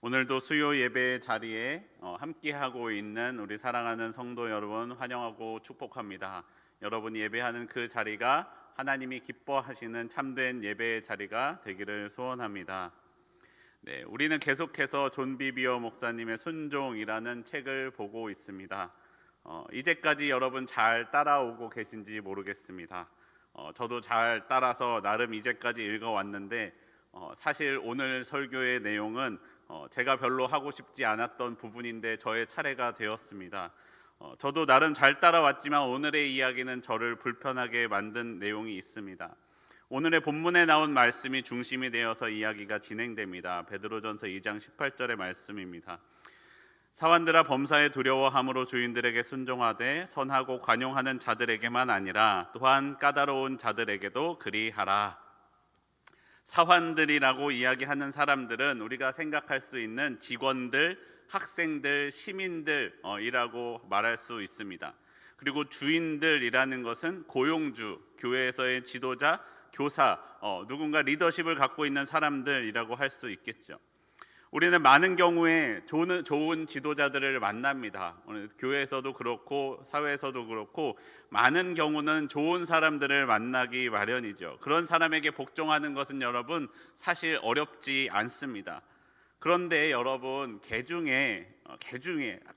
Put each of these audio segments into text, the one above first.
오늘도 수요 예배 자리에 함께하고 있는 우리 사랑하는 성도 여러분 환영하고 축복합니다. 여러분이 예배하는 그 자리가 하나님이 기뻐하시는 참된 예배의 자리가 되기를 소원합니다. 네, 우리는 계속해서 존 비비어 목사님의 순종이라는 책을 보고 있습니다. 이제까지 여러분 잘 따라오고 계신지 모르겠습니다. 저도 잘 따라서 나름 이제까지 읽어왔는데 사실 오늘 설교의 내용은 제가 별로 하고 싶지 않았던 부분인데 저의 차례가 되었습니다. 저도 나름 잘 따라왔지만 오늘의 이야기는 저를 불편하게 만든 내용이 있습니다. 오늘의 본문에 나온 말씀이 중심이 되어서 이야기가 진행됩니다. 베드로전서 2장 18절의 말씀입니다. 사환들아, 범사에 두려워함으로 주인들에게 순종하되 선하고 관용하는 자들에게만 아니라 또한 까다로운 자들에게도 그리하라. 사환들이라고 이야기하는 사람들은 우리가 생각할 수 있는 직원들, 학생들, 시민들이라고 말할 수 있습니다. 그리고 주인들이라는 것은 고용주, 교회에서의 지도자, 교사, 누군가 리더십을 갖고 있는 사람들이라고 할 수 있겠죠. 우리는 많은 경우에 좋은 지도자들을 만납니다. 교회에서도 그렇고 사회에서도 그렇고 많은 경우는 좋은 사람들을 만나기 마련이죠. 그런 사람에게 복종하는 것은 여러분 사실 어렵지 않습니다. 그런데 여러분 개중에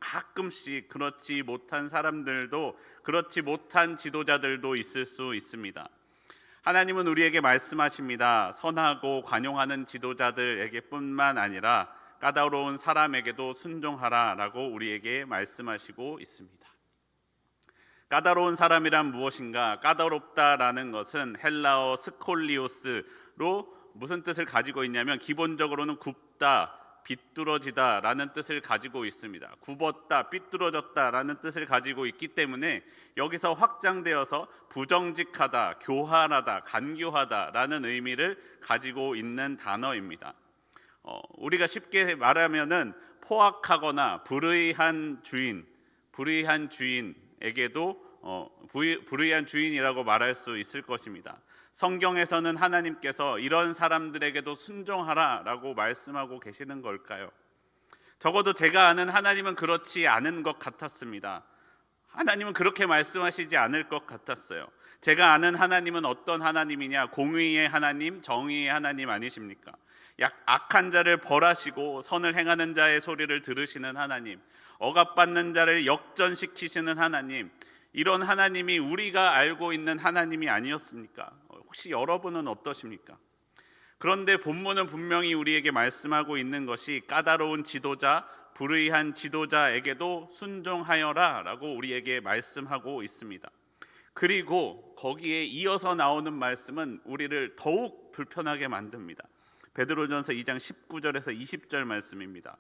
가끔씩 그렇지 못한 사람들도, 그렇지 못한 지도자들도 있을 수 있습니다. 하나님은 우리에게 말씀하십니다. 선하고 관용하는 지도자들에게뿐만 아니라 까다로운 사람에게도 순종하라라고 우리에게 말씀하시고 있습니다. 까다로운 사람이란 무엇인가? 까다롭다라는 것은 헬라어 스콜리오스로 무슨 뜻을 가지고 있냐면 기본적으로는 굽다, 비뚤어지다라는 뜻을 가지고 있습니다. 굽었다, 삐뚤어졌다라는 뜻을 가지고 있기 때문에 여기서 확장되어서 부정직하다, 교활하다, 간교하다라는 의미를 가지고 있는 단어입니다. 우리가 쉽게 말하면은 포악하거나 불의한 주인에게도 불의한 주인이라고 말할 수 있을 것입니다. 성경에서는 하나님께서 이런 사람들에게도 순종하라라고 말씀하고 계시는 걸까요? 적어도 제가 아는 하나님은 그렇지 않은 것 같았습니다. 하나님은 그렇게 말씀하시지 않을 것 같았어요. 제가 아는 하나님은 어떤 하나님이냐? 공의의 하나님, 정의의 하나님 아니십니까? 악한 자를 벌하시고 선을 행하는 자의 소리를 들으시는 하나님, 억압받는 자를 역전시키시는 하나님, 이런 하나님이 우리가 알고 있는 하나님이 아니었습니까? 혹시 여러분은 어떠십니까? 그런데 본문은 분명히 우리에게 말씀하고 있는 것이 까다로운 지도자, 불의한 지도자에게도 순종하여라 라고 우리에게 말씀하고 있습니다. 그리고 거기에 이어서 나오는 말씀은 우리를 더욱 불편하게 만듭니다. 베드로전서 2장 19절에서 20절 말씀입니다.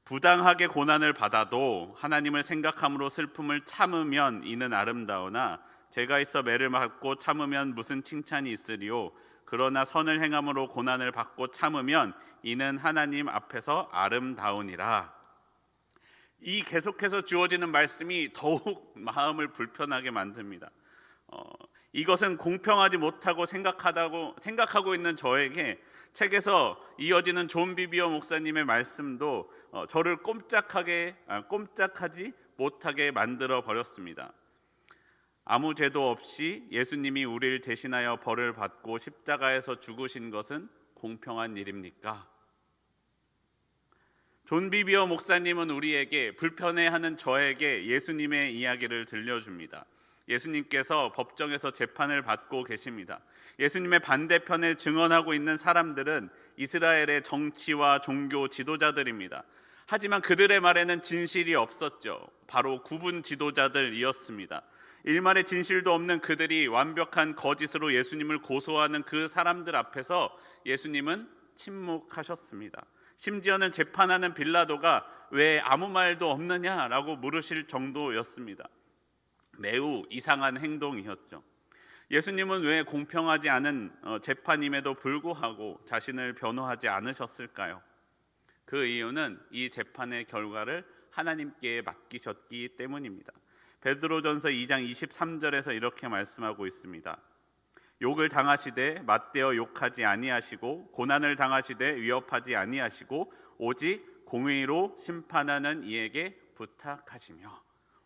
부당하게 고난을 받아도 하나님을 생각함으로 슬픔을 참으면 이는 아름다우나 죄가 있어 매를 맞고 참으면 무슨 칭찬이 있으리요. 그러나 선을 행함으로 고난을 받고 참으면 이는 하나님 앞에서 아름다우니라. 이 계속해서 주어지는 말씀이 더욱 마음을 불편하게 만듭니다. 이것은 공평하지 못하고 생각하고 있는 저에게 책에서 이어지는 존 비비어 목사님의 말씀도 저를 꼼짝하지 못하게 만들어 버렸습니다. 아무 죄도 없이 예수님이 우리를 대신하여 벌을 받고 십자가에서 죽으신 것은 공평한 일입니까? 존 비비어 목사님은 우리에게, 불편해하는 저에게 예수님의 이야기를 들려줍니다. 예수님께서 법정에서 재판을 받고 계십니다. 예수님의 반대편에 증언하고 있는 사람들은 이스라엘의 정치와 종교 지도자들입니다. 하지만 그들의 말에는 진실이 없었죠. 바로 구분 지도자들이었습니다. 일말의 진실도 없는 그들이 완벽한 거짓으로 예수님을 고소하는 그 사람들 앞에서 예수님은 침묵하셨습니다. 심지어는 재판하는 빌라도가 왜 아무 말도 없느냐라고 물으실 정도였습니다. 매우 이상한 행동이었죠. 예수님은 왜 공평하지 않은 재판임에도 불구하고 자신을 변호하지 않으셨을까요? 그 이유는 이 재판의 결과를 하나님께 맡기셨기 때문입니다. 베드로전서 2장 23절에서 이렇게 말씀하고 있습니다. 욕을 당하시되 맞대어 욕하지 아니하시고 고난을 당하시되 위협하지 아니하시고 오직 공의로 심판하는 이에게 부탁하시며,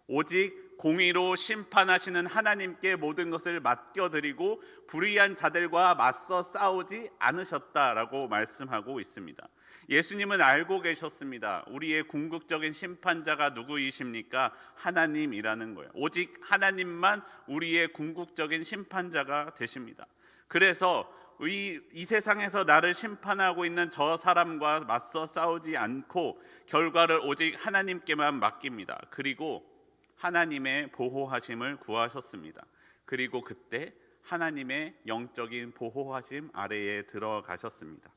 오직 공의로 심판하시는 하나님께 모든 것을 맡겨드리고 불의한 자들과 맞서 싸우지 않으셨다라고 말씀하고 있습니다. 예수님은 알고 계셨습니다. 우리의 궁극적인 심판자가 누구이십니까? 하나님이라는 거예요. 오직 하나님만 우리의 궁극적인 심판자가 되십니다. 그래서 이 세상에서 나를 심판하고 있는 저 사람과 맞서 싸우지 않고 결과를 오직 하나님께만 맡깁니다. 그리고 하나님의 보호하심을 구하셨습니다. 그리고 그때 하나님의 영적인 보호하심 아래에 들어가셨습니다.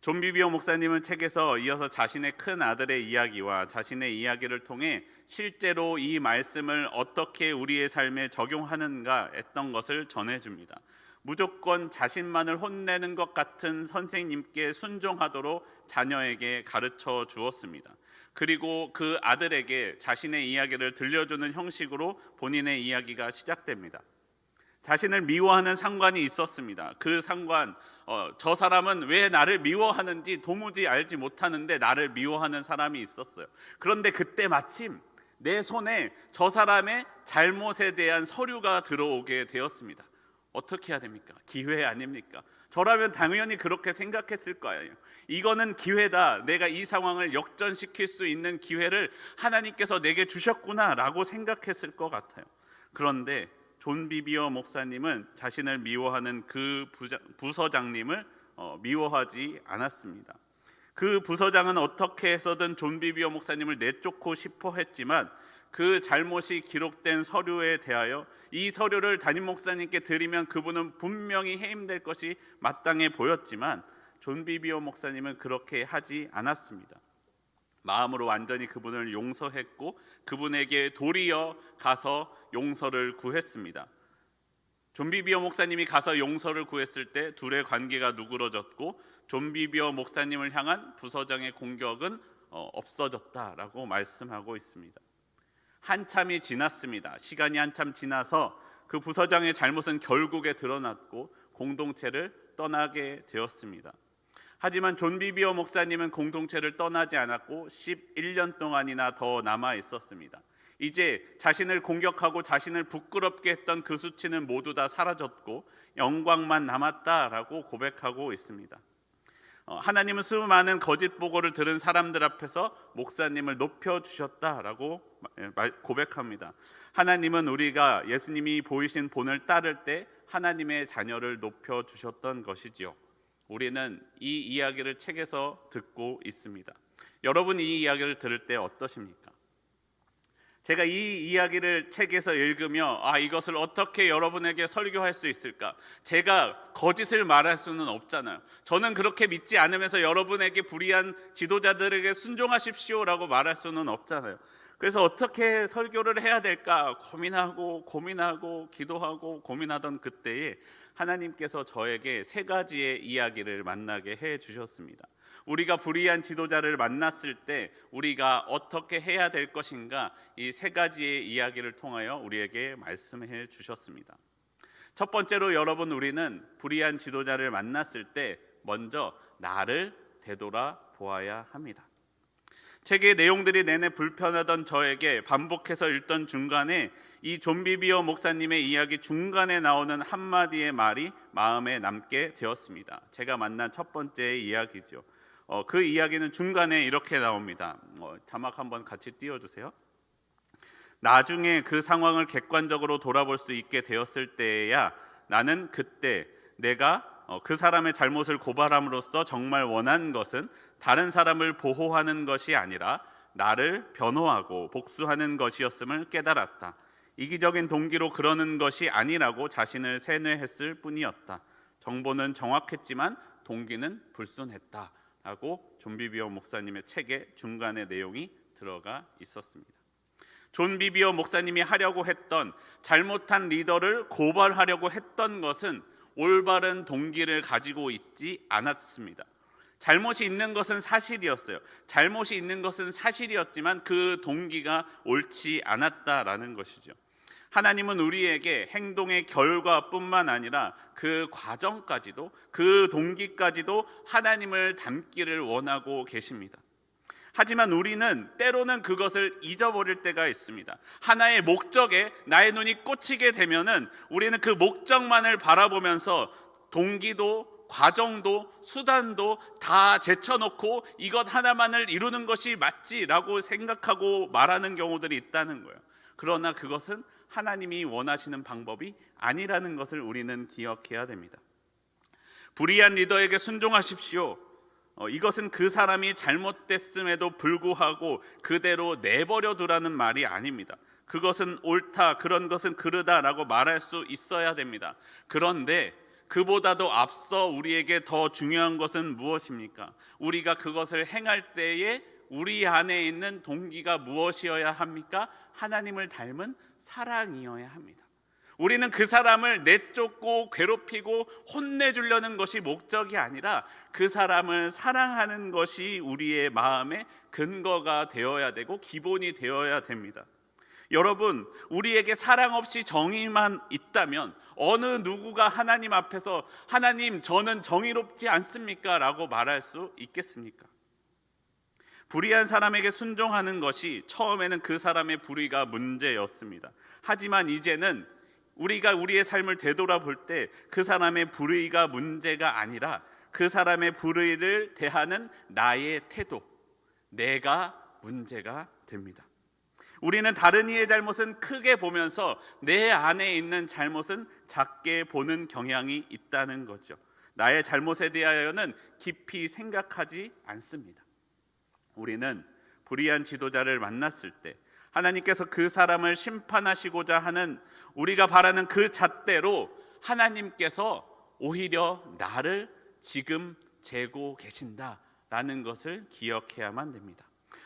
존 비비오 목사님은 책에서 이어서 자신의 큰 아들의 이야기와 자신의 이야기를 통해 실제로 이 말씀을 어떻게 우리의 삶에 적용하는가 했던 것을 전해줍니다. 무조건 자신만을 혼내는 것 같은 선생님께 순종하도록 자녀에게 가르쳐 주었습니다. 그리고 그 아들에게 자신의 이야기를 들려주는 형식으로 본인의 이야기가 시작됩니다. 자신을 미워하는 상관이 있었습니다. 그 상관, 저 사람은 왜 나를 미워하는지 도무지 알지 못하는데 나를 미워하는 사람이 있었어요. 그런데 그때 마침 내 손에 저 사람의 잘못에 대한 서류가 들어오게 되었습니다. 어떻게 해야 됩니까? 기회 아닙니까? 저라면 당연히 그렇게 생각했을 거예요. 이거는 기회다. 내가 이 상황을 역전시킬 수 있는 기회를 하나님께서 내게 주셨구나 라고 생각했을 것 같아요. 그런데 존 비비어 목사님은 자신을 미워하는 그 부서장님을 미워하지 않았습니다. 그 부서장은 어떻게 해서든 존 비비어 목사님을 내쫓고 싶어 했지만 그 잘못이 기록된 서류에 대하여 이 서류를 담임 목사님께 드리면 그분은 분명히 해임될 것이 마땅해 보였지만 존 비비어 목사님은 그렇게 하지 않았습니다. 마음으로 완전히 그분을 용서했고 그분에게 도리어 가서 용서를 구했습니다. 존 비비어 목사님이 가서 용서를 구했을 때 둘의 관계가 누그러졌고 존 비비어 목사님을 향한 부서장의 공격은 없어졌다라고 말씀하고 있습니다. 한참이 지났습니다. 시간이 한참 지나서 그 부서장의 잘못은 결국에 드러났고 공동체를 떠나게 되었습니다. 하지만 존 비비어 목사님은 공동체를 떠나지 않았고 11년 동안이나 더 남아 있었습니다. 이제 자신을 공격하고 자신을 부끄럽게 했던 그 수치는 모두 다 사라졌고 영광만 남았다라고 고백하고 있습니다. 하나님은 수많은 거짓 보고를 들은 사람들 앞에서 목사님을 높여주셨다라고 고백합니다. 하나님은 우리가 예수님이 보이신 본을 따를 때 하나님의 자녀를 높여주셨던 것이지요. 우리는 이 이야기를 책에서 듣고 있습니다. 여러분 이 이야기를 들을 때 어떠십니까? 제가 이 이야기를 책에서 읽으며 이것을 어떻게 여러분에게 설교할 수 있을까? 제가 거짓을 말할 수는 없잖아요. 저는 그렇게 믿지 않으면서 여러분에게 불의한 지도자들에게 순종하십시오라고 말할 수는 없잖아요. 그래서 어떻게 설교를 해야 될까 고민하고 기도하고 고민하던 그때에 하나님께서 저에게 세 가지의 이야기를 만나게 해 주셨습니다. 우리가 불의한 지도자를 만났을 때 우리가 어떻게 해야 될 것인가, 이 세 가지의 이야기를 통하여 우리에게 말씀해 주셨습니다. 첫 번째로 여러분, 우리는 불의한 지도자를 만났을 때 먼저 나를 되돌아 보아야 합니다. 책의 내용들이 내내 불편하던 저에게 반복해서 읽던 중간에 이 존 비비어 목사님의 이야기 중간에 나오는 한마디의 말이 마음에 남게 되었습니다. 제가 만난 첫 번째 이야기죠. 그 이야기는 중간에 이렇게 나옵니다. 자막 한번 같이 띄워주세요. 나중에 그 상황을 객관적으로 돌아볼 수 있게 되었을 때에야 나는 그때 내가 그 사람의 잘못을 고발함으로써 정말 원한 것은 다른 사람을 보호하는 것이 아니라 나를 변호하고 복수하는 것이었음을 깨달았다. 이기적인 동기로 그러는 것이 아니라고 자신을 세뇌했을 뿐이었다. 정보는 정확했지만 동기는 불순했다 라고 존 비비어 목사님의 책의 중간에 내용이 들어가 있었습니다. 존 비비어 목사님이 하려고 했던, 잘못한 리더를 고발하려고 했던 것은 올바른 동기를 가지고 있지 않았습니다. 잘못이 있는 것은 사실이었어요. 잘못이 있는 것은 사실이었지만 그 동기가 옳지 않았다라는 것이죠. 하나님은 우리에게 행동의 결과뿐만 아니라 그 과정까지도, 그 동기까지도 하나님을 닮기를 원하고 계십니다. 하지만 우리는 때로는 그것을 잊어버릴 때가 있습니다. 하나의 목적에 나의 눈이 꽂히게 되면은 우리는 그 목적만을 바라보면서 동기도, 과정도, 수단도 다 제쳐놓고 이것 하나만을 이루는 것이 맞지라고 생각하고 말하는 경우들이 있다는 거예요. 그러나 그것은 하나님이 원하시는 방법이 아니라는 것을 우리는 기억해야 됩니다. 불의한 리더에게 순종하십시오. 이것은 그 사람이 잘못됐음에도 불구하고 그대로 내버려 두라는 말이 아닙니다. 그것은 옳다, 그런 것은 그르다라고 말할 수 있어야 됩니다. 그런데 그보다도 앞서 우리에게 더 중요한 것은 무엇입니까? 우리가 그것을 행할 때에 우리 안에 있는 동기가 무엇이어야 합니까? 하나님을 닮은 사랑이어야 합니다. 우리는 그 사람을 내쫓고 괴롭히고 혼내주려는 것이 목적이 아니라 그 사람을 사랑하는 것이 우리의 마음의 근거가 되어야 되고 기본이 되어야 됩니다. 여러분, 우리에게 사랑 없이 정의만 있다면 어느 누구가 하나님 앞에서 하나님 저는 정의롭지 않습니까? 라고 말할 수 있겠습니까? 불의한 사람에게 순종하는 것이 처음에는 그 사람의 불의가 문제였습니다. 하지만 이제는 우리가 우리의 삶을 되돌아볼 때 그 사람의 불의가 문제가 아니라 그 사람의 불의를 대하는 나의 태도, 내가 문제가 됩니다. 우리는 다른 이의 잘못은 크게 보면서 내 안에 있는 잘못은 작게 보는 경향이 있다는 거죠. 나의 잘못에 대하여는 깊이 생각하지 않습니다. 우리는 불의한 지도자를 만났을 때 하나님께서 그 사람을 심판하시고자 하는 우리가 바라는 그 잣대로 하나님께서 오히려 나를 지금 재고 계신다라는 것을 기억해야만 됩니다.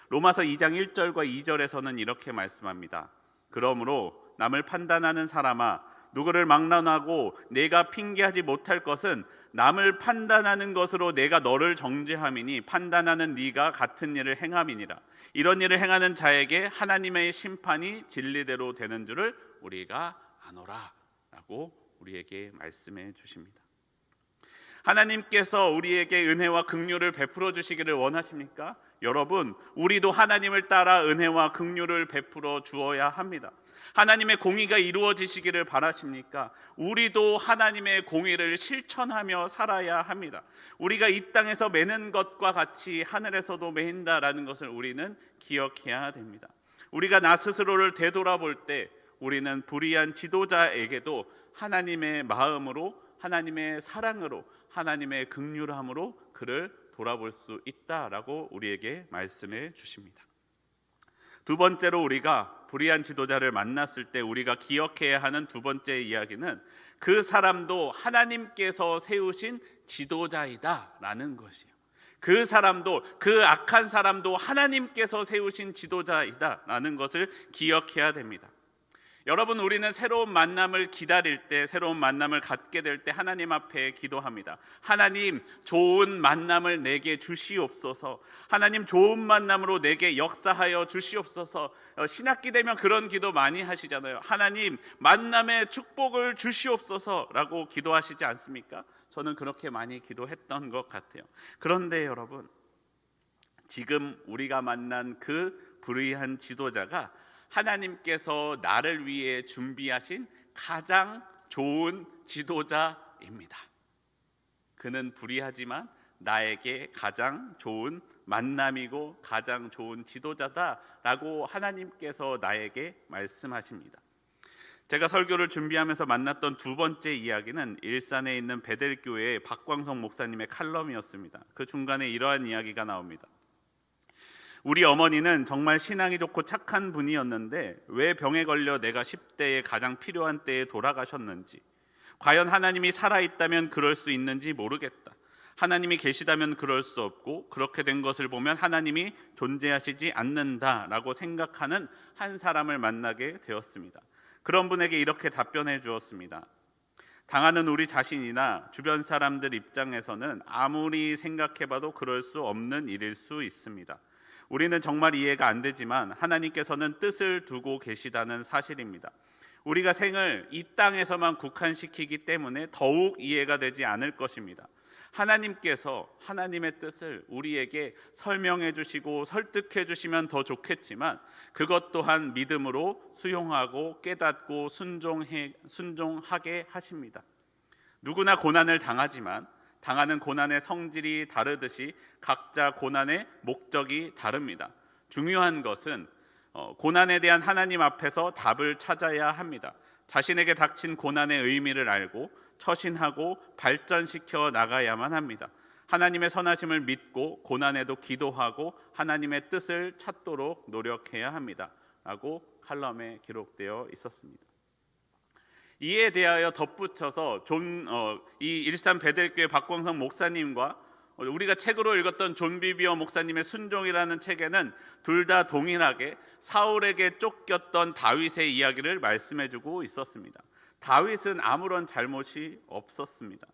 로마서 2장 1절과 2절에서는 이렇게 말씀합니다. 그러므로 남을 판단하는 사람아, 누구를 막론하고 내가 핑계하지 못할 것은 남을 판단하는 것으로 내가 너를 정죄함이니 판단하는 네가 같은 일을 행함이니라. 이런 일을 행하는 자에게 하나님의 심판이 진리대로 되는 줄을 우리가 아노라 라고 우리에게 말씀해 주십니다. 하나님께서 우리에게 은혜와 긍휼을 베풀어 주시기를 원하십니까? 여러분, 우리도 하나님을 따라 은혜와 긍휼을 베풀어 주어야 합니다. 하나님의 공의가 이루어지시기를 바라십니까? 우리도 하나님의 공의를 실천하며 살아야 합니다. 우리가 이 땅에서 매는 것과 같이 하늘에서도 매인다라는 것을 우리는 기억해야 됩니다. 우리가 나 스스로를 되돌아볼 때 우리는 불의한 지도자에게도 하나님의 마음으로, 하나님의 사랑으로, 하나님의 긍휼함으로 그를 돌아볼 수 있다라고 우리에게 말씀해 주십니다. 두 번째로 우리가 불의한 지도자를 만났을 때 우리가 기억해야 하는 두 번째 이야기는 그 사람도 하나님께서 세우신 지도자이다라는 것이에요. 그 사람도, 그 악한 사람도 하나님께서 세우신 지도자이다라는 것을 기억해야 됩니다. 여러분, 우리는 새로운 만남을 기다릴 때, 새로운 만남을 갖게 될 때 하나님 앞에 기도합니다. 하나님, 좋은 만남을 내게 주시옵소서. 하나님, 좋은 만남으로 내게 역사하여 주시옵소서. 신학기 되면 그런 기도 많이 하시잖아요. 하나님, 만남의 축복을 주시옵소서라고 기도하시지 않습니까? 저는 그렇게 많이 기도했던 것 같아요. 그런데 여러분, 지금 우리가 만난 그 불의한 지도자가 하나님께서 나를 위해 준비하신 가장 좋은 지도자입니다. 그는 불의하지만 나에게 가장 좋은 만남이고 가장 좋은 지도자다라고 하나님께서 나에게 말씀하십니다. 제가 설교를 준비하면서 만났던 두 번째 이야기는 일산에 있는 베델교회의 박광성 목사님의 칼럼이었습니다. 그 중간에 이러한 이야기가 나옵니다. 우리 어머니는 정말 신앙이 좋고 착한 분이었는데 왜 병에 걸려 내가 10대에 가장 필요한 때에 돌아가셨는지, 과연 하나님이 살아있다면 그럴 수 있는지 모르겠다. 하나님이 계시다면 그럴 수 없고 그렇게 된 것을 보면 하나님이 존재하시지 않는다라고 생각하는 한 사람을 만나게 되었습니다. 그런 분에게 이렇게 답변해 주었습니다. 당하는 우리 자신이나 주변 사람들 입장에서는 아무리 생각해봐도 그럴 수 없는 일일 수 있습니다. 우리는 정말 이해가 안 되지만 하나님께서는 뜻을 두고 계시다는 사실입니다. 우리가 생을 이 땅에서만 국한시키기 때문에 더욱 이해가 되지 않을 것입니다. 하나님께서 하나님의 뜻을 우리에게 설명해 주시고 설득해 주시면 더 좋겠지만 그것 또한 믿음으로 수용하고 깨닫고 순종하게 하십니다. 누구나 고난을 당하지만 당하는 고난의 성질이 다르듯이 각자 고난의 목적이 다릅니다. 중요한 것은 고난에 대한 하나님 앞에서 답을 찾아야 합니다. 자신에게 닥친 고난의 의미를 알고 처신하고 발전시켜 나가야만 합니다. 하나님의 선하심을 믿고 고난에도 기도하고 하나님의 뜻을 찾도록 노력해야 합니다. 라고 칼럼에 기록되어 있었습니다. 이에 대하여 덧붙여서 이 일산 베델교회 박광성 목사님과 우리가 책으로 읽었던 존 비비어 목사님의 순종이라는 책에는 둘 다 동일하게 사울에게 쫓겼던 다윗의 이야기를 말씀해주고 있었습니다. 다윗은 아무런 잘못이 없었습니다.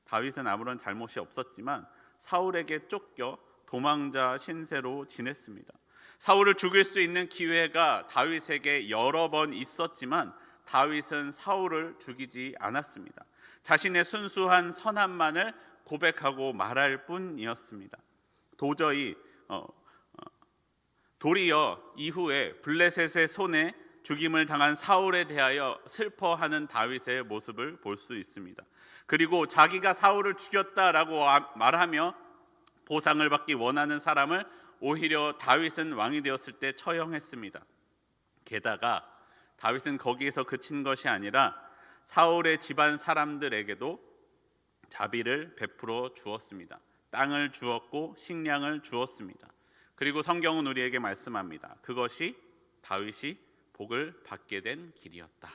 다윗은 아무런 잘못이 없었지만 사울에게 쫓겨 도망자 신세로 지냈습니다. 사울을 죽일 수 있는 기회가 다윗에게 여러 번 있었지만 다윗은 사울을 죽이지 않았습니다. 자신의 순수한 선함만을 고백하고 말할 뿐이었습니다. 도리어 이후에 블레셋의 손에 죽임을 당한 사울에 대하여 슬퍼하는 다윗의 모습을 볼 수 있습니다. 그리고 자기가 사울을 죽였다라고 말하며 보상을 받기 원하는 사람을 오히려 다윗은 왕이 되었을 때 처형했습니다. 게다가 다윗은 거기에서 그친 것이 아니라 사울의 집안 사람들에게도 자비를 베풀어 주었습니다. 땅을 주었고 식량을 주었습니다. 그리고 성경은 우리에게 말씀합니다. 그것이 다윗이 복을 받게 된 길이었다.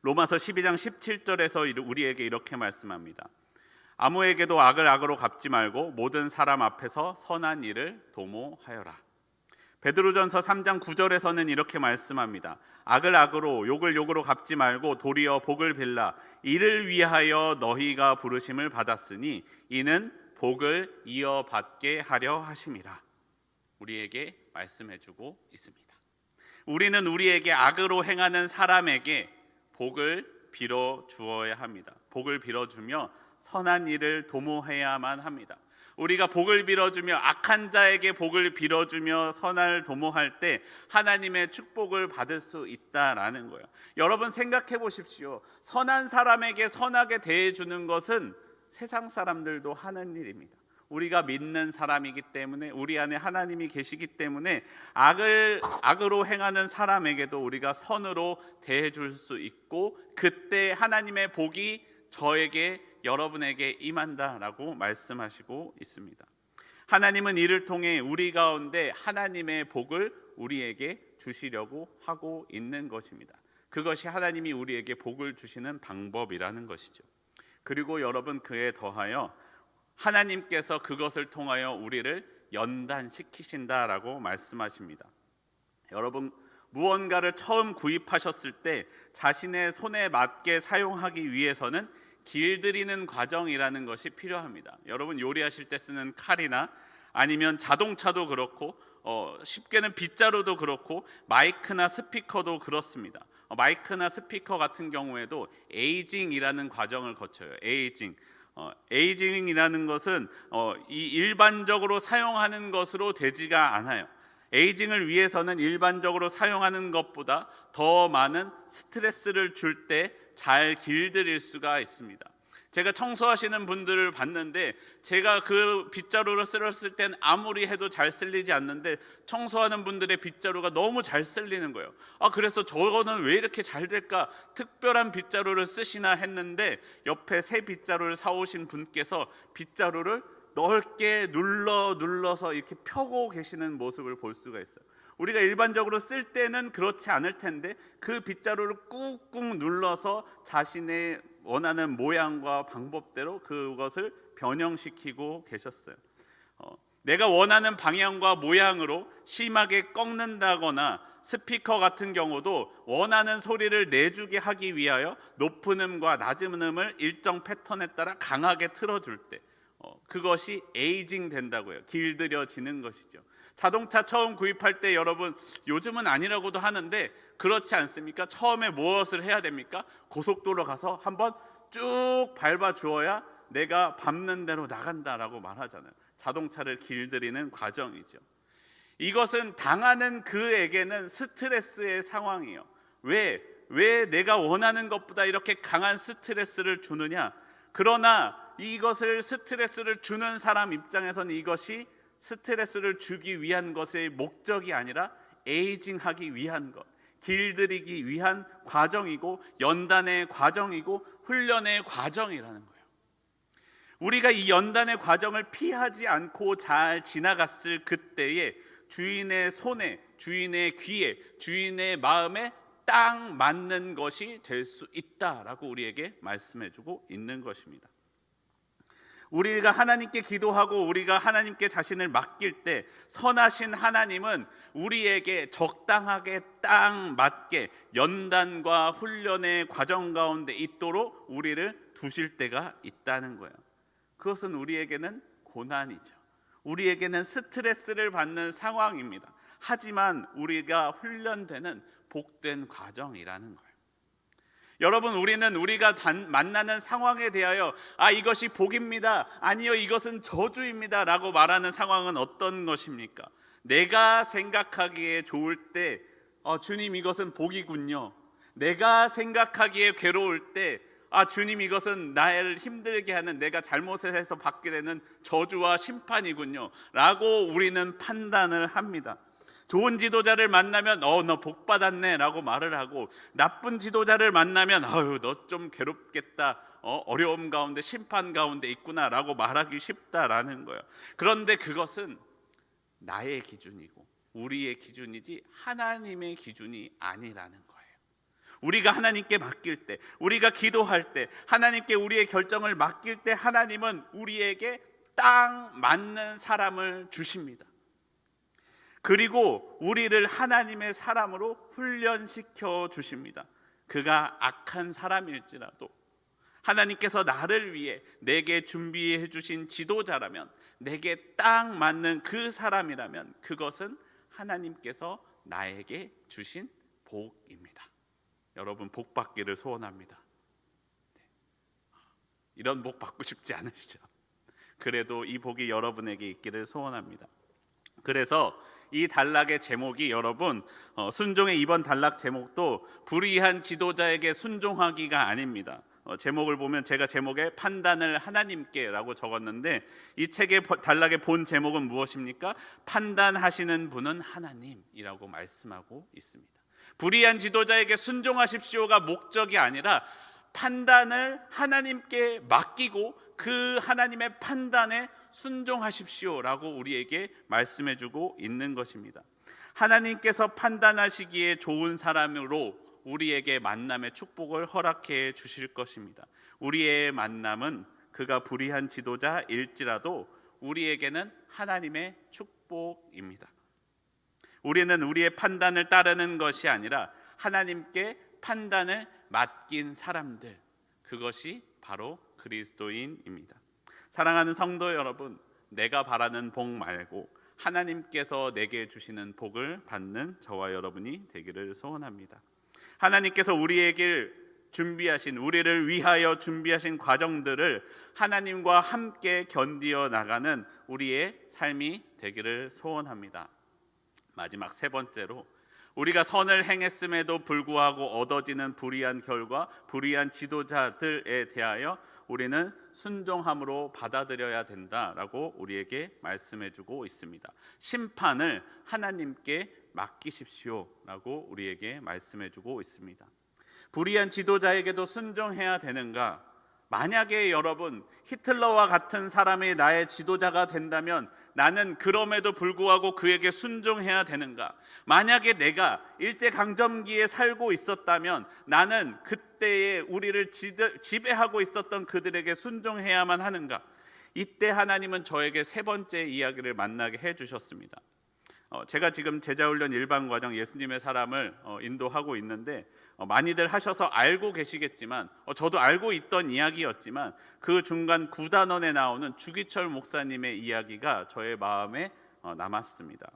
로마서 12장 17절에서 우리에게 이렇게 말씀합니다. 아무에게도 악을 악으로 갚지 말고 모든 사람 앞에서 선한 일을 도모하여라. 베드로전서 3장 9절에서는 이렇게 말씀합니다. 악을 악으로 욕을 욕으로 갚지 말고 도리어 복을 빌라. 이를 위하여 너희가 부르심을 받았으니 이는 복을 이어받게 하려 하심이라. 우리에게 말씀해주고 있습니다. 우리는 우리에게 악으로 행하는 사람에게 복을 빌어 주어야 합니다. 복을 빌어주며 선한 일을 도모해야만 합니다. 우리가 복을 빌어주며 악한 자에게 복을 빌어주며 선을 도모할 때 하나님의 축복을 받을 수 있다라는 거예요. 여러분 생각해 보십시오. 선한 사람에게 선하게 대해주는 것은 세상 사람들도 하는 일입니다. 우리가 믿는 사람이기 때문에 우리 안에 하나님이 계시기 때문에 악으로 행하는 사람에게도 우리가 선으로 대해줄 수 있고 그때 하나님의 복이 저에게 여러분에게 임한다라고 말씀하시고 있습니다. 하나님은 이를 통해 우리 가운데 하나님의 복을 우리에게 주시려고 하고 있는 것입니다. 그것이 하나님이 우리에게 복을 주시는 방법이라는 것이죠. 그리고 여러분 그에 더하여 하나님께서 그것을 통하여 우리를 연단시키신다라고 말씀하십니다. 여러분 무언가를 처음 구입하셨을 때 자신의 손에 맞게 사용하기 위해서는 길들이는 과정이라는 것이 필요합니다. 여러분 요리하실 때 쓰는 칼이나 아니면 자동차도 그렇고 쉽게는 빗자루도 그렇고 마이크나 스피커도 그렇습니다. 마이크나 스피커 같은 경우에도 에이징이라는 과정을 거쳐요. 에이징이라는 것은 이 일반적으로 사용하는 것으로 되지가 않아요. 에이징을 위해서는 일반적으로 사용하는 것보다 더 많은 스트레스를 줄 때 잘 길들일 수가 있습니다. 제가 청소하시는 분들을 봤는데 제가 그 빗자루를 쓸었을 땐 아무리 해도 잘 쓸리지 않는데 청소하는 분들의 빗자루가 너무 잘 쓸리는 거예요. 그래서 저거는 왜 이렇게 잘 될까? 특별한 빗자루를 쓰시나 했는데 옆에 새 빗자루를 사오신 분께서 빗자루를 넓게 눌러서 이렇게 펴고 계시는 모습을 볼 수가 있어요. 우리가 일반적으로 쓸 때는 그렇지 않을 텐데 그 빗자루를 꾹꾹 눌러서 자신의 원하는 모양과 방법대로 그것을 변형시키고 계셨어요. 내가 원하는 방향과 모양으로 심하게 꺾는다거나 스피커 같은 경우도 원하는 소리를 내주게 하기 위하여 높은 음과 낮은 음을 일정 패턴에 따라 강하게 틀어줄 때 그것이 에이징 된다고요. 길들여지는 것이죠. 자동차 처음 구입할 때 여러분, 요즘은 아니라고도 하는데 그렇지 않습니까? 처음에 무엇을 해야 됩니까? 고속도로 가서 한번 쭉 밟아 주어야 내가 밟는 대로 나간다라고 말하잖아요. 자동차를 길들이는 과정이죠. 이것은 당하는 그에게는 스트레스의 상황이에요. 왜 내가 원하는 것보다 이렇게 강한 스트레스를 주느냐? 그러나 이것을 스트레스를 주는 사람 입장에서는 이것이 스트레스를 주기 위한 것의 목적이 아니라 에이징하기 위한 것, 길들이기 위한 과정이고 연단의 과정이고 훈련의 과정이라는 거예요. 우리가 이 연단의 과정을 피하지 않고 잘 지나갔을 그때에 주인의 손에, 주인의 귀에, 주인의 마음에 딱 맞는 것이 될 수 있다라고 우리에게 말씀해주고 있는 것입니다. 우리가 하나님께 기도하고 우리가 하나님께 자신을 맡길 때 선하신 하나님은 우리에게 적당하게 딱 맞게 연단과 훈련의 과정 가운데 있도록 우리를 두실 때가 있다는 거예요. 그것은 우리에게는 고난이죠. 우리에게는 스트레스를 받는 상황입니다. 하지만 우리가 훈련되는 복된 과정이라는 거예요. 여러분, 우리는 우리가 만나는 상황에 대하여 이것이 복입니다, 아니요 이것은 저주입니다 라고 말하는 상황은 어떤 것입니까? 내가 생각하기에 좋을 때 주님 이것은 복이군요. 내가 생각하기에 괴로울 때 주님 이것은 나를 힘들게 하는, 내가 잘못을 해서 받게 되는 저주와 심판이군요 라고 우리는 판단을 합니다. 좋은 지도자를 만나면 너 복 받았네 라고 말을 하고, 나쁜 지도자를 만나면 너 좀 괴롭겠다, 어려움 가운데 심판 가운데 있구나 라고 말하기 쉽다라는 거예요. 그런데 그것은 나의 기준이고 우리의 기준이지 하나님의 기준이 아니라는 거예요. 우리가 하나님께 맡길 때, 우리가 기도할 때, 하나님께 우리의 결정을 맡길 때 하나님은 우리에게 딱 맞는 사람을 주십니다. 그리고 우리를 하나님의 사람으로 훈련시켜 주십니다. 그가 악한 사람일지라도 하나님께서 나를 위해 내게 준비해 주신 지도자라면, 내게 딱 맞는 그 사람이라면 그것은 하나님께서 나에게 주신 복입니다. 여러분, 복 받기를 소원합니다. 이런 복 받고 싶지 않으시죠? 그래도 이 복이 여러분에게 있기를 소원합니다. 그래서 이 단락의 제목이 여러분, 순종의 이번 단락 제목도 불의한 지도자에게 순종하기가 아닙니다. 제목을 보면 제가 제목에 판단을 하나님께라고 적었는데, 이 책의 단락의 본 제목은 무엇입니까? 판단하시는 분은 하나님이라고 말씀하고 있습니다. 불의한 지도자에게 순종하십시오가 목적이 아니라 판단을 하나님께 맡기고 그 하나님의 판단에 순종하십시오라고 우리에게 말씀해주고 있는 것입니다. 하나님께서 판단하시기에 좋은 사람으로 우리에게 만남의 축복을 허락해 주실 것입니다. 우리의 만남은 그가 불의한 지도자일지라도 우리에게는 하나님의 축복입니다. 우리는 우리의 판단을 따르는 것이 아니라 하나님께 판단을 맡긴 사람들, 그것이 바로 그리스도인입니다. 사랑하는 성도 여러분, 내가 바라는 복 말고 하나님께서 내게 주시는 복을 받는 저와 여러분이 되기를 소원합니다. 하나님께서 우리에게 준비하신, 우리를 위하여 준비하신 과정들을 하나님과 함께 견디어 나가는 우리의 삶이 되기를 소원합니다. 마지막 세 번째로, 우리가 선을 행했음에도 불구하고 얻어지는 불의한 결과, 불의한 지도자들에 대하여 우리는 순종함으로 받아들여야 된다라고 우리에게 말씀해주고 있습니다. 심판을 하나님께 맡기십시오라고 우리에게 말씀해주고 있습니다. 불의한 지도자에게도 순종해야 되는가? 만약에 여러분, 히틀러와 같은 사람이 나의 지도자가 된다면 나는 그럼에도 불구하고 그에게 순종해야 되는가? 만약에 내가 일제강점기에 살고 있었다면 나는 그때에 우리를 지배하고 있었던 그들에게 순종해야만 하는가? 이때 하나님은 저에게 세 번째 이야기를 만나게 해주셨습니다. 제가 지금 제자훈련 일반과정 예수님의 사람을 인도하고 있는데 많이들 하셔서 알고 계시겠지만 저도 알고 있던 이야기였지만 그 중간 9단원에 나오는 주기철 목사님의 이야기가 저의 마음에 남았습니다.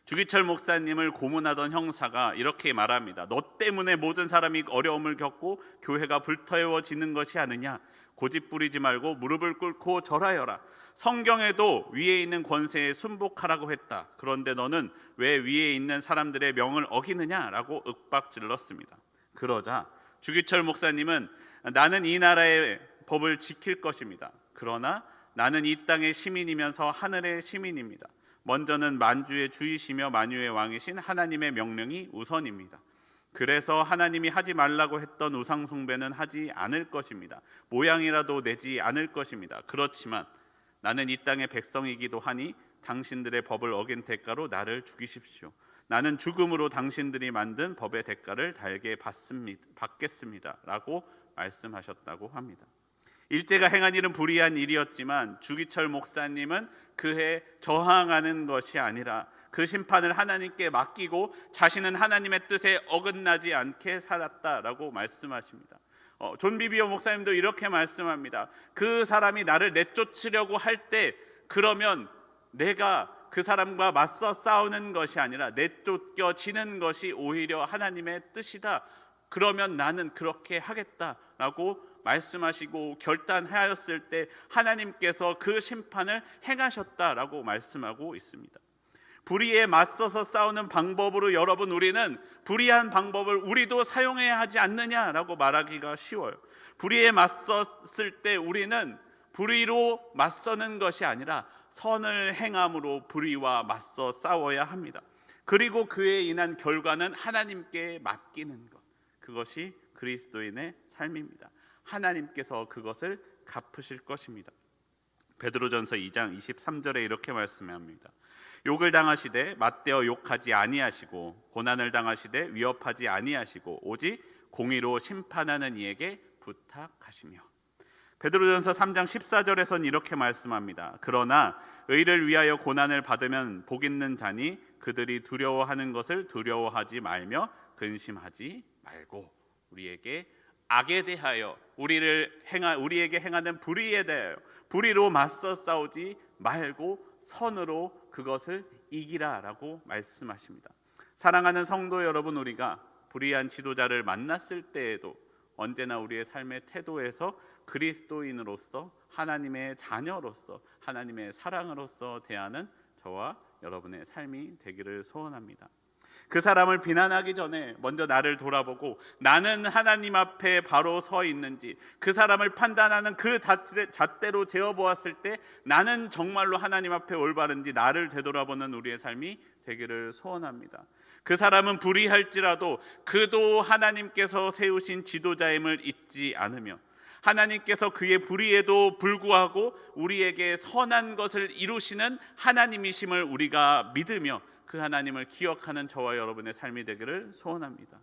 주기철 목사님을 고문하던 형사가 이렇게 말합니다. 너 때문에 모든 사람이 어려움을 겪고 교회가 불태워지는 것이 아니냐. 고집 부리지 말고 무릎을 꿇고 절하여라. 성경에도 위에 있는 권세에 순복하라고 했다. 그런데 너는 왜 위에 있는 사람들의 명을 어기느냐라고 윽박질렀습니다. 그러자 주기철 목사님은 나는 이 나라의 법을 지킬 것입니다. 그러나 나는 이 땅의 시민이면서 하늘의 시민입니다. 먼저는 만주의 주이시며 만유의 왕이신 하나님의 명령이 우선입니다. 그래서 하나님이 하지 말라고 했던 우상 숭배는 하지 않을 것입니다. 모양이라도 내지 않을 것입니다. 그렇지만 나는 이 땅의 백성이기도 하니 당신들의 법을 어긴 대가로 나를 죽이십시오. 나는 죽음으로 당신들이 만든 법의 대가를 달게 받겠습니다. 라고 말씀하셨다고 합니다. 일제가 행한 일은 불의한 일이었지만 주기철 목사님은 그에 저항하는 것이 아니라 그 심판을 하나님께 맡기고 자신은 하나님의 뜻에 어긋나지 않게 살았다라고 말씀하십니다. 존 비비어 목사님도 이렇게 말씀합니다. 그 사람이 나를 내쫓으려고 할 때 그러면 내가 그 사람과 맞서 싸우는 것이 아니라 내쫓겨지는 것이 오히려 하나님의 뜻이다. 그러면 나는 그렇게 하겠다라고 말씀하시고 결단하였을 때 하나님께서 그 심판을 행하셨다라고 말씀하고 있습니다. 불의에 맞서서 싸우는 방법으로 여러분 우리는 불의한 방법을 우리도 사용해야 하지 않느냐라고 말하기가 쉬워요. 불의에 맞섰을 때 우리는 불의로 맞서는 것이 아니라 선을 행함으로 불의와 맞서 싸워야 합니다. 그리고 그에 인한 결과는 하나님께 맡기는 것, 그것이 그리스도인의 삶입니다. 하나님께서 그것을 갚으실 것입니다. 베드로전서 2장 23절에 이렇게 말씀합니다. 욕을 당하시되 맞대어 욕하지 아니하시고 고난을 당하시되 위협하지 아니하시고 오직 공의로 심판하는 이에게 부탁하시며. 베드로전서 3장 14절에선 이렇게 말씀합니다. 그러나 의를 위하여 고난을 받으면 복 있는 자니 그들이 두려워하는 것을 두려워하지 말며 근심하지 말고 우리에게 악에 대하여 우리에게 행하는 불의에 대하여 불의로 맞서 싸우지 말고 선으로 그것을 이기라라고 말씀하십니다. 사랑하는 성도 여러분, 우리가 불의한 지도자를 만났을 때에도 언제나 우리의 삶의 태도에서 그리스도인으로서 하나님의 자녀로서 하나님의 사랑으로서 대하는 저와 여러분의 삶이 되기를 소원합니다. 그 사람을 비난하기 전에 먼저 나를 돌아보고 나는 하나님 앞에 바로 서 있는지, 그 사람을 판단하는 그 잣대로 재어보았을 때 나는 정말로 하나님 앞에 올바른지 나를 되돌아보는 우리의 삶이 되기를 소원합니다. 그 사람은 불의할지라도 그도 하나님께서 세우신 지도자임을 잊지 않으며 하나님께서 그의 불의에도 불구하고 우리에게 선한 것을 이루시는 하나님이심을 우리가 믿으며 그 하나님을 기억하는 저와 여러분의 삶이 되기를 소원합니다.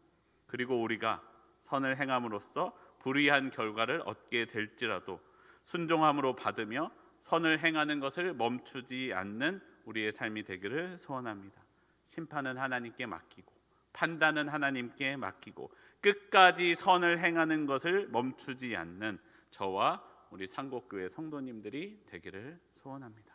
그리고 우리가 선을 행함으로써 불의한 결과를 얻게 될지라도 순종함으로 받으며 선을 행하는 것을 멈추지 않는 우리의 삶이 되기를 소원합니다. 심판은 하나님께 맡기고 판단은 하나님께 맡기고 끝까지 선을 행하는 것을 멈추지 않는 저와 우리 상곡교회 성도님들이 되기를 소원합니다.